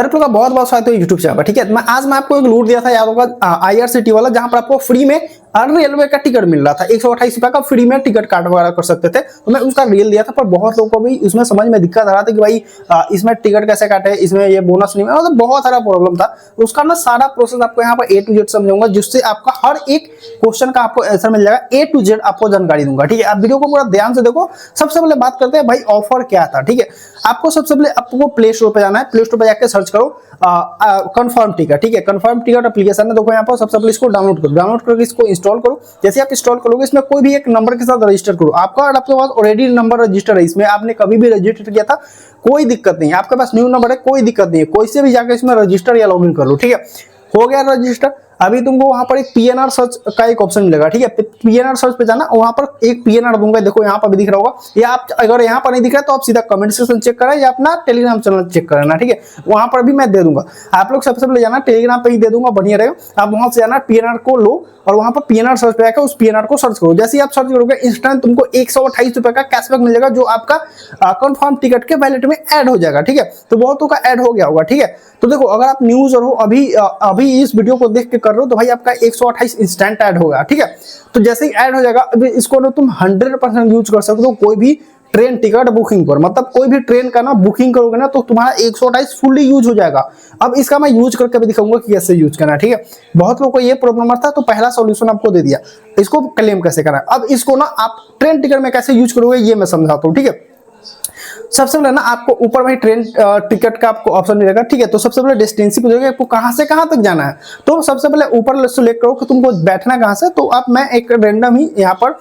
Sir का बहुत बहुत स्वागत है यूट्यूब चैनल पर। ठीक है, आज मैं आपको एक लूट दिया था याद होगा IRCTC वाला, जहां पर आपको फ्री में रेलवे का टिकट मिल रहा था। 128 रुपए का फ्री में टिकट काट वगैरह कर सकते थे, तो मैं उसका रियल दिया था। पर बहुत लोगों को भी उसमें समझ में दिक्कत आ रहा था कि भाई इसमें टिकट कैसे काटे, इसमें ये बोनस नहीं, मतलब बहुत सारा प्रॉब्लम था। उसका मैं सारा प्रोसेस आपको यहाँ पर A to Z समझाऊंगा, जिससे आपका हर एक क्वेश्चन का आपको आंसर मिल जाएगा। A to Z आपको जानकारी दूंगा। ठीक है, आप वीडियो को पूरा ध्यान से देखो। सबसे पहले बात करते हैं भाई ऑफर क्या था। ठीक है, आपको सबसे पहले आपको प्ले स्टोर पे जाना है। प्ले स्टोर पे जाकर सर्च करो कंफर्म टिकट। ठीक है, कंफर्म टिकट एप्लीकेशन है, देखो यहाँ पर सबसे पहले इसको डाउनलोड करो। डाउनलोड करके इसको इंस्टॉल करो। जैसे आप इंस्टॉल करोगे, इसमें कोई भी एक नंबर के साथ रजिस्टर करो। आपका अगर आपके पास ऑलरेडी नंबर रजिस्टर है, इसमें आपने कभी भी रजिस्टर किया था, कोई दिक्कत नहीं है। आपके पास न्यू नंबर है, कोई दिक्कत नहीं है, कोई से भी जाकर इसमें रजिस्टर या लॉगिन कर लो। ठीक है, हो गया रजिस्टर। अभी तुमको वहां पर एक PNR सर्च का एक ऑप्शन मिलेगा। ठीक है, PNR सर्च पे जाना, वहां पर एक PNR दूंगा, देखो यहाँ पर भी दिख रहा होगा। या आप अगर यहाँ पर नहीं दिख रहा तो आप सीधा कमेंट सेक्शन चेक करें या अपना टेलीग्राम चैनल चेक करना। ठीक है, वहां पर भी मैं दे दूंगा। आप लोग सबसे पहले जाना टेलीग्राम पे ही दे दूंगा, बढ़िया रहेगा। आप वहां से जाना PNR को लो और वहां पर PNR सर्च पे आकर उस PNR को सर्च करो। जैसे ही आप सर्च करोगे, इंस्टेंट तुमको 128 रुपए का कैशबैक मिल जाएगा, जो आपका कंफर्म टिकट के वैलेट में ऐड हो जाएगा। ठीक है, तो बहुतों का ऐड हो गया होगा। ठीक है, तो देखो अगर आप न्यूज और हो अभी इस वीडियो को देख के कर रहे हो, तो भाई आपका 128 इंस्टेंट ऐड होगा। ठीक है, तो जैसे ही ऐड हो जाएगा, अभी इसको ना तुम 100% यूज कर सकते हो। कोई भी ट्रेन टिकट बुकिंग पर, मतलब कोई भी ट्रेन का ना बुकिंग करोगे ना, तो तुम्हारा 128 फुल्ली यूज हो जाएगा। अब इसका मैं यूज करके भी दिखाऊंगा कि कैसे यूज करना है। ठीक है, बहुत लोगों को ये प्रॉब्लम था, तो पहला सॉल्यूशन आपको दे दिया। इसको क्लेम कैसे करना है। अब इसको ना आप ट्रेन टिकट में कैसे यूज करोगे, ये मैं समझाता हूँ। ठीक है, सबसे पहले ना आपको ऊपर में ट्रेन टिकट का आपको ऑप्शन मिलेगा। ठीक है, तो सबसे पहले डेस्टिनेशन पूछेगा आपको कहां से कहां तक जाना है। तो सबसे पहले ऊपर सेलेक्ट करो कि तुमको बैठना कहां से। तो आप मैं एक रैंडम ही यहाँ पर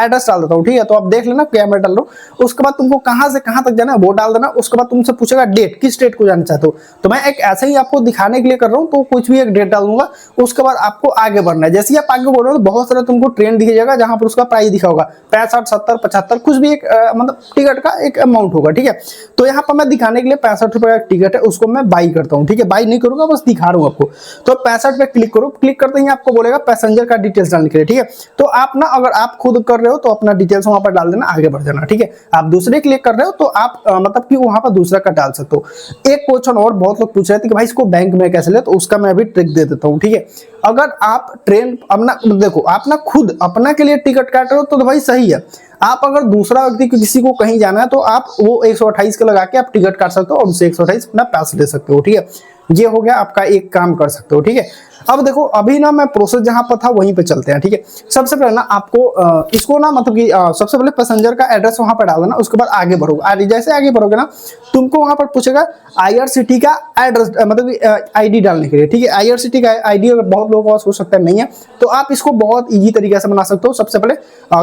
एड्रेस डाल देता हूँ। ठीक है, तो आप देख लेना क्या मैं डाल रहा हूँ। उसके बाद तुमको कहां से कहां तक जाना है वो डाल देना। उसके बाद तुमसे पूछेगा डेट, किस डेट को जाना चाहते हो। तो मैं एक ऐसे ही आपको दिखाने के लिए कर रहा हूँ, तो कुछ भी एक डेट डाल दूंगा। उसके बाद आपको आगे बढ़ना है। जैसे ही आप आगे बढ़ रहे हो, बहुत सारा तुमको ट्रेन दिख जाएगा, जहां पर उसका प्राइस दिखा होगा 65, 70, 75, कुछ भी एक मतलब टिकट का एक अमाउंट होगा। ठीक है, तो यहाँ पर मैं दिखाने के लिए 65 रुपए का टिकट है, उसको मैं बाई करता हूँ। ठीक है, बाई नहीं करूंगा, बस दिखा रहा हूँ आपको। तो 65 पे क्लिक करो। क्लिक करते ही आपको बोलेगा पैसेंजर का डिटेल्स डालने के लिए। ठीक है, तो आप ना अगर आप खुद कर रहे हो तो अपना डिटेल्स वहां पर डाल देना, आगे बढ़ जाना। ठीक है, आप दूसरे क्लिक कर रहे हो तो आप मतलब कि वहां पर दूसरा का डाल सकते हो। एक क्वेश्चन और बहुत लोग पूछ रहे थे कि भाई इसको बैंक में कैसे ले, तो उसका मैं अभी ट्रिक दे देता हूँ। ठीक है, अगर आप ट्रेन अपना देखो, आप ना खुद अपना के लिए टिकट काट रहे हो तो भाई सही है। आप अगर दूसरा व्यक्ति किसी को कहीं जाना है, तो आप वो 128 का लगा के आप टिकट काट सकते हो और उससे 128 अपना पैसे ले सकते हो। ठीक है, ये हो गया, आपका एक काम कर सकते हो। ठीक है, अब देखो अभी ना मैं प्रोसेस जहां पर था वहीं पे चलते हैं। ठीक है, सबसे पहले ना आपको इसको ना मतलब कि सबसे पहले पैसेंजर का एड्रेस वहां पर डाल देना। उसके बाद आगे बढ़ोगे, जैसे आगे बढ़ोगे ना, तुमको वहां पर पूछेगा IRCTC का एड्रेस, मतलब ID डालने के लिए। ठीक है, IRCTC का ID अगर बहुत लोगों के पास हो सकता है नहीं है, तो आप इसको बहुत ईजी तरीके से बना सकते हो। सबसे पहले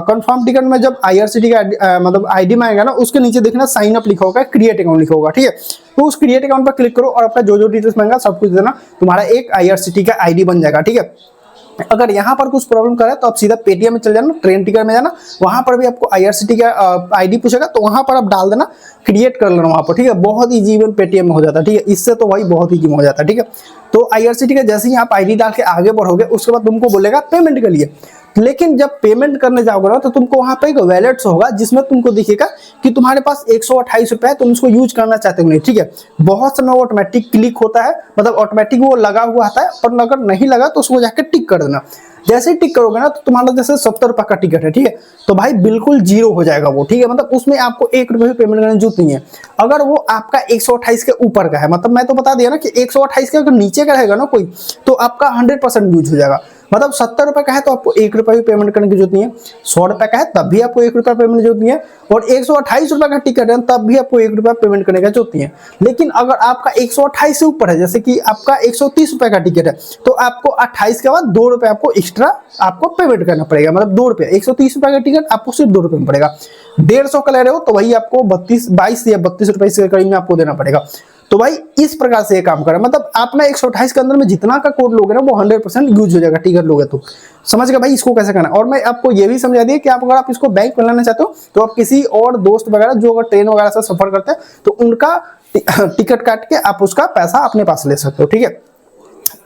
कंफर्म टिकट में जब IRCTC का मतलब ID में आएगा ना, उसके नीचे देखना साइन अप लिखा होगा, क्रिएट अकाउंट लिखा होगा। ठीक है, तो उस क्रिएट अकाउंट पर क्लिक करो और अपना जो डिटेल्स मांगा सब कुछ देना, तुम्हारा एक IRCTC का ID बन जाएगा। ठीक है, अगर यहाँ पर कुछ प्रॉब्लम करे तो आप सीधा पेटीएम में चल जाना, ट्रेन टिकट में जाना, वहां पर भी आपको IRCTC का ID पूछेगा, तो वहां पर आप डाल देना, क्रिएट कर लेना वहां पर। ठीक है, बहुत ईजी इवन पेटीएम में हो जाता है। ठीक है, इससे तो भाई बहुत ईजी हो जाता है। ठीक है, तो IRCTC का जैसे ही आप ID डाल के आगे बढ़ोगे, उसके बाद तुमको बोलेगा पेमेंट के लिए। लेकिन जब पेमेंट करने जाओगे ना, तो तुमको वहां पे एक वैलेट होगा, जिसमें तुमको दिखेगा कि तुम्हारे पास 128 रुपए है, तुम उसको यूज करना चाहते हो नहीं। ठीक है, बहुत समय वो ऑटोमेटिक क्लिक होता है, मतलब ऑटोमेटिक वो लगा हुआ आता है, और अगर नहीं लगा तो उसको जाकर टिक कर देना। जैसे ही टिक करोगे ना, तो तुम्हारा जैसे 70 रुपए का टिकट है, ठीक है, तो भाई बिल्कुल जीरो हो जाएगा वो। ठीक है, मतलब उसमें आपको 1 रुपए भी पेमेंट करने की जरूरत नहीं है। अगर वो आपका 128 के ऊपर का है, मतलब मैं तो बता दिया ना कि 128 के अगर नीचे का रहेगा ना कोई, तो आपका 100% यूज हो जाएगा। मतलब 70 रुपए का है तो आपको 1 रुपए भी पेमेंट करने की जरूरत नहीं है। 100 रुपए का है तब भी आपको 1 रुपया पेमेंट की जरूरत नहीं है। और 128 रुपए का टिकट है तब भी आपको 1 रुपया पेमेंट करने की जरूरत नहीं है। लेकिन अगर आपका 128 से ऊपर है, जैसे कि आपका 130 रुपए का टिकट है, तो आपको 28 के बाद 2 रुपए आपको एक्स्ट्रा आपको पेमेंट करना पड़ेगा। मतलब 2 रुपए, 130 रुपए का टिकट आपको सिर्फ 2 रुपए में पड़ेगा। 150 का ले रहे हो तो वही आपको 22 या 32 रुपए के करीब में आपको देना पड़ेगा। तो भाई इस प्रकार से ये काम करें, मतलब आप ना 128 के अंदर में जितना का कोड लोगे ना, वो 100% यूज हो जाएगा टिकट लोगे तो। समझ गए भाई इसको कैसे करना। और मैं आपको ये भी समझा दिया कि आप अगर आप इसको बैंक में लाना चाहते हो, तो आप किसी और दोस्त वगैरह जो अगर ट्रेन वगैरह से सफर करते हैं, तो उनका टिकट काट के आप उसका पैसा अपने पास ले सकते हो। ठीक है,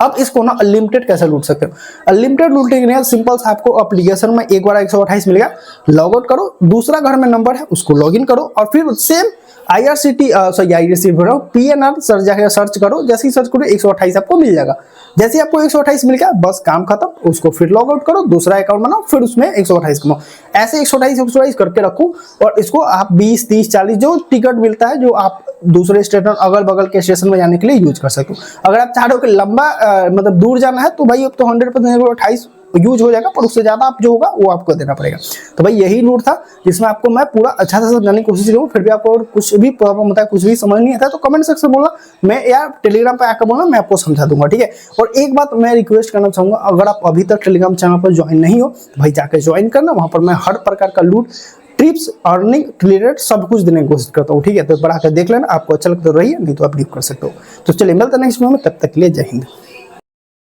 अब इसको ना अनलिमिटेड कैसे लूट सकते हो? अनलिमिटेड लूटने के लिए सिंपल सा आपको एप्लीकेशन में एक बार 128 मिल गया, लॉग आउट करो, दूसरा घर में नंबर है उसको लॉगिन करो और फिर सेम IRCTC PNR सर्च करो। जैसे ही सर्च करो 128 आपको मिल जाएगा। जैसे ही आपको 128 मिल गया बस काम खत्म, उसको फिर लॉग आउट करो, दूसरा अकाउंट बनाओ, फिर उसमें 128 कमाओ। ऐसे 128 करके रखो और इसको आप 20 30 40 जो टिकट मिलता है जो आप दूसरे स्टेशन अगल बगल के स्टेशन में जाने के लिए यूज कर सकते हो। अगर आप चाह रहे हो कि लंबा मतलब दूर जाना है तो भाई अब तो 100% 128 यूज हो जाएगा, पर उससे ज्यादा आप जो होगा वो आपको देना पड़ेगा। तो भाई यही रूट था जिसमें आपको मैं पूरा अच्छा से समझाने की कोशिश करूँ। फिर भी आपको कुछ भी प्रॉब्लम होता है, कुछ भी समझ नहीं आता है तो कमेंट सेक्शन में बोलना, मैं यार टेलीग्राम पे आकर बोलना, मैं आपको समझा दूंगा, ठीक है। और एक बात मैं रिक्वेस्ट करना चाहूंगा, अगर आप अभी तक टेलीग्राम चैनल पर ज्वाइन नहीं हो तो भाई जाकर ज्वाइन करना। वहां पर मैं हर प्रकार का लूट, टिप्स, अर्निंग रिलेटेड सब कुछ देने की कोशिश करता हूँ, ठीक है। तो बढ़ाकर देख लेना, आपको अच्छा लगता तो रहिए, नहीं तो आप लीव कर सकते हो। तो चलिए मिलते हैं नेक्स्ट वीडियो में, तब तक के लिए जय हिंद।